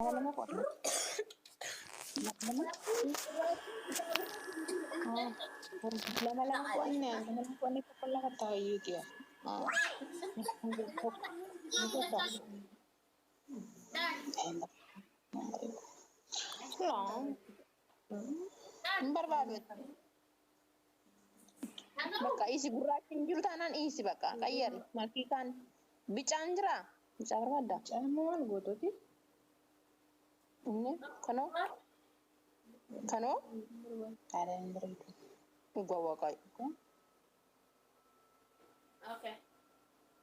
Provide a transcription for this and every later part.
lama kok. Lama. Oh, lama kok ini. Lama kok ini pala ka tayo dia. Ah, hindi ba? Enak. Lang. Barbaado. Bakka isi gurraachin jiru taanaan isi bakka qayyari malkiikaan bicaan jira. Bica barbaadda. Bicaan maal gootooti? Inni kanoo? Kanoo? Kaadaan bareedu. Dhugaa waaqayyo. Okay.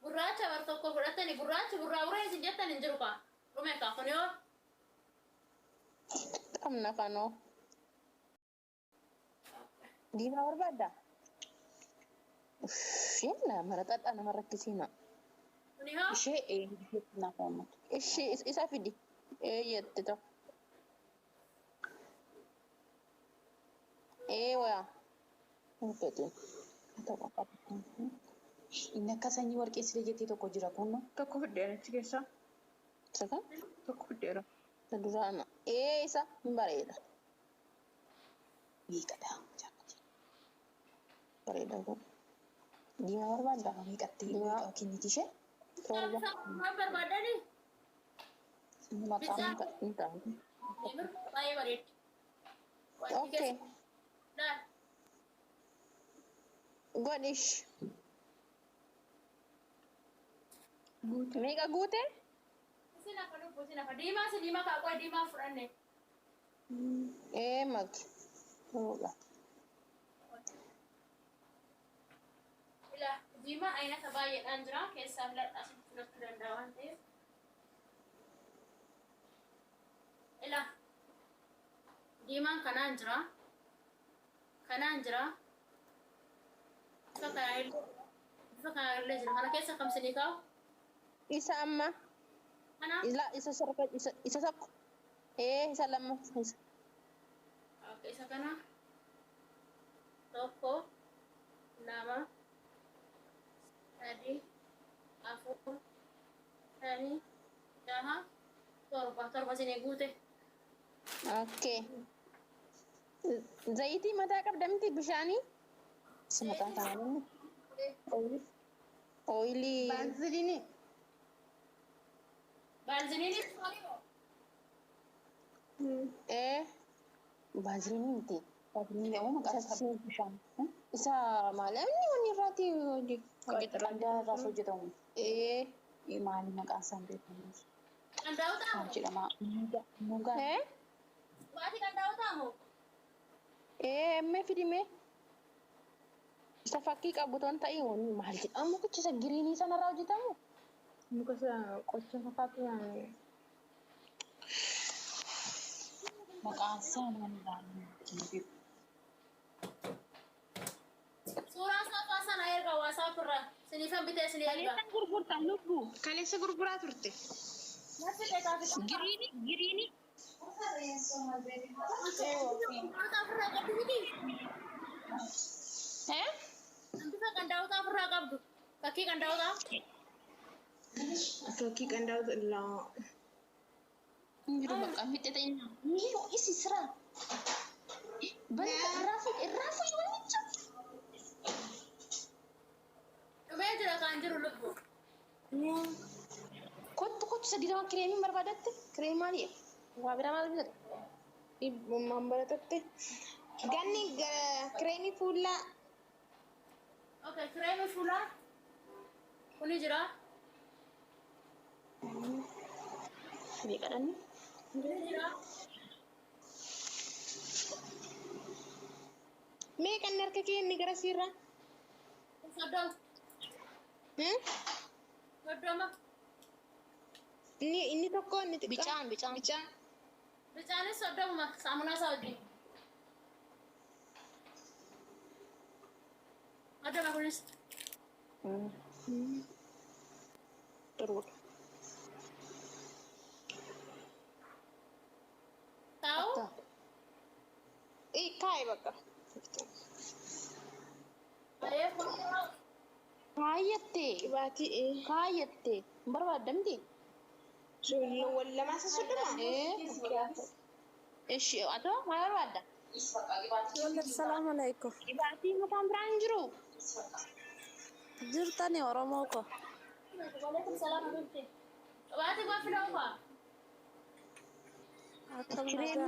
Gurraacha bar tokko fudhatanii gurraacha gurraa uree isin jettan hin jiru kaa. Dhume kaa kun yoo. Qabna kanoo. Diimaa barbaadda? Yalla mara xaxaa nama rakkisiina. Kuni yoo. Ishee naaf uummatu. Ishee isa fidi. Jette tokko. Waya. Mukatu. Tokko qabatu. Inni akka sanyii warqee siree jettee tokko jira kun. Tokko fiddeera achi keessa. Saka? Tokko fiddeera. Duraana. Isa hin bareeda. Miidhagada. Bareeda kun. Diimaa barbaadda? Miidhagdi miidhagaa kenniti ishee. Maal barbaadani? Maqaan hin taa'u. Baay'ee bareeddi. Okay. Daan. Godhish. Meeqa guute? Isin akka dhufuu isin akka diimaa si diimaa kaa qoy diimaa fudhanne. Maqi. Ila diimaa aynata baay'eedhaan jira keessaa filadhaa sitti fudhachuu danda'a waan ta'eef. Ila diimaan kanaan jira. Kanaan jira. Bifa kanaa illee jira. Kana keessa kam sinii kaa'u? Isa amma. Kana? Isa sarka isa tokko. Isa lama. Isa kana. Tokko. Lama. Sadi. Afur. Shani. Jaha. Torba. Torba sinii guute. Okay. Zayitii mataa qabdamti bishaanii? Si mataa taa'anii. Oilii. Baaziliinii. Baaziliinii maaliidha? Baaziliinii miti. Baaziliinii amma maqaan isaa bishaan. Isa maali? Inni wanni irraati hojjetamu. Qandaa irraas hojjetamu. Maali maqaan isaa beekamu? Qandaa'u taa'u? Maal jedhama? Mugaa. Waati qandaa'u taa'u? Emme fidime. Isa fakkii qabu toon ta'ii wanni maal jedhamu mukicha isa giriinii sanarraa hojjetamu? Muka isa qocha fakkaatu yaa'u. Maqaan isaa maal jedhama? Suuraa saafaa sana erga WhatsApp irraa siniifan bitee sinii erga. Kaleessa gurgurtaan lubbu. Kaleessa gurguraa turte. Giriinii. Bifa qandaa'otaa ofirraa qabdu. Fakkii qandaa'otaa. Fakkii qandaa'ota illaa. Jiru bakka miidhata inni. Miidhuu isi sira. Bani irraa fuudhi wannicha. Dhumee jira kan jiru lubbu. Kottu sadi nama kireemii barbaadatte? Kireemii maali? Waa biraa maal bitata? Dhibbummaan baratatte. Ganni kireemii fuullaa. Okay, kireemii fuulaa. Kuni jira. Meeqadhanni? Kuni jira. Meeqanni harka kee inni gara siirraa? Soddoma. Soddoma. Inni tokko inni xiqqaa. Bicaan. Bicaanis soddoma saamunaa isaa wajjin. Soddoma kunis. Turudha. Taa'u? Kaa'e bakka. Kaayattee. Kaayattee. Barbaadamti. ولا ما سسلمة ايش اتو ما بروادا السلام عليكم. يبعتي مكان برانجرو جرتني ورموكو. وعليكم السلام حبيبتي. وقعدي بقى في الأوفا. أكم نجار.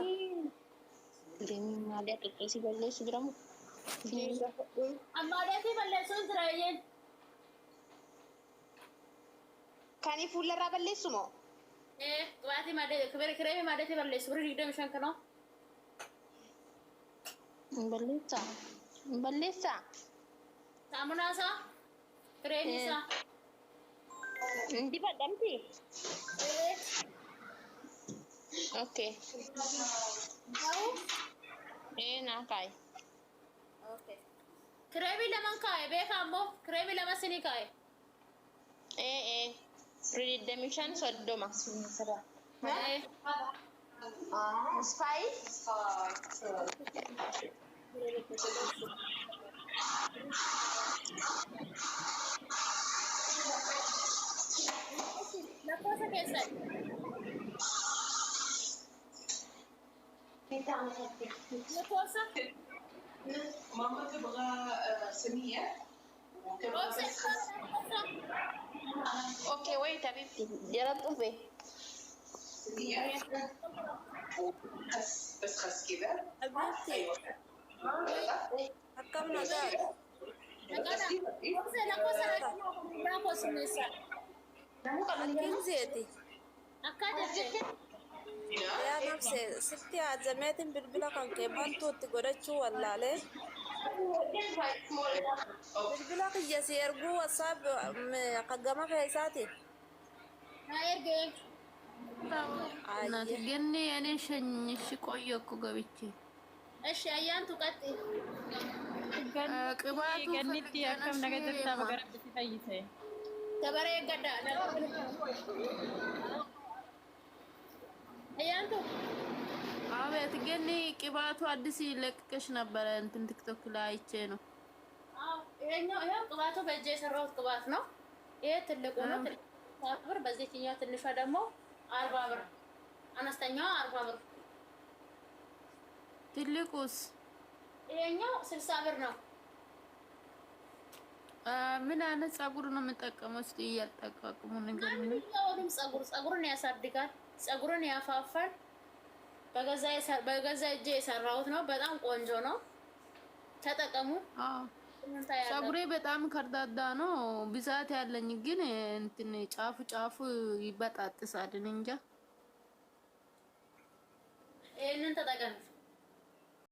كريمي ما عليك تكسي بلش برامو أما عليكي بلسون ترايين. كان يفول الرابع اللي سمو إيه وقعدي ما عليك كريمي ما عليكي بلس وريدي ده مشان كنو. بلسا تعملنا سا كريمي سا. انتي بدمتي إيه اوكي أو ايه ناكاي أوكي. كريمي لمن كاي بيك أمو كريمي لما سني كاي. ايه ريدمشن صدوما إيه سباي لا كوسة كيسة. لا كوسة. ماما تبغى صينية وتبغى كوسة بس كوسة. اوكي ويت حبيبتي جربتوا فيه صينية بس خس كذا. حبيبتي أيوة أكم نجار. كوسة لا كوسة لا كوسة نسا. لكن زيتي أكاد يا نفسي ستي عزمات بالبلا كان كيبان توتي قرأتشو ولا عليه بالبلا كي يسيرقو وصاب قدما كيساتي نايرجي. እናት ግን እኔ ሸኝሽ ቆየ እኮ ገብቼ እሺ አያንቱ ቀጥይ። ቅባቱ ገኒቲ አከም ነገ ጅርታ በገረብቲ ፈይሴ ገበሬ ገዳ አያንቱ አቤት ግን ቅባቱ አዲስ ይለቅቀሽ ነበረ እንትን ቲክቶክ ላይ አይቼ ነው። አዎ ይሄ ቅባቱ በእጄ የሰራሁት ቅባት ነው። ይሄ ትልቁ ነው ብር፣ በዚህኛው ትንሿ ደግሞ 40 ብር፣ አነስተኛዋ 40 ብር። ትልቁስ ይሄኛው 60 ብር ነው። ምን አይነት ፀጉር ነው የምጠቀመው? እስቲ እያጠቃቀሙ ነገር ምን ማንኛውንም ፀጉርን ያሳድጋል፣ ፀጉርን ያፋፋል። በገዛ እጄ የሰራሁት ነው። በጣም ቆንጆ ነው፣ ተጠቀሙ። ፀጉሬ በጣም ከርዳዳ ነው ብዛት ያለኝ፣ ግን እንትን ጫፉ ይበጣጥሳል እንጃ። ይሄንን ተጠቀሙ።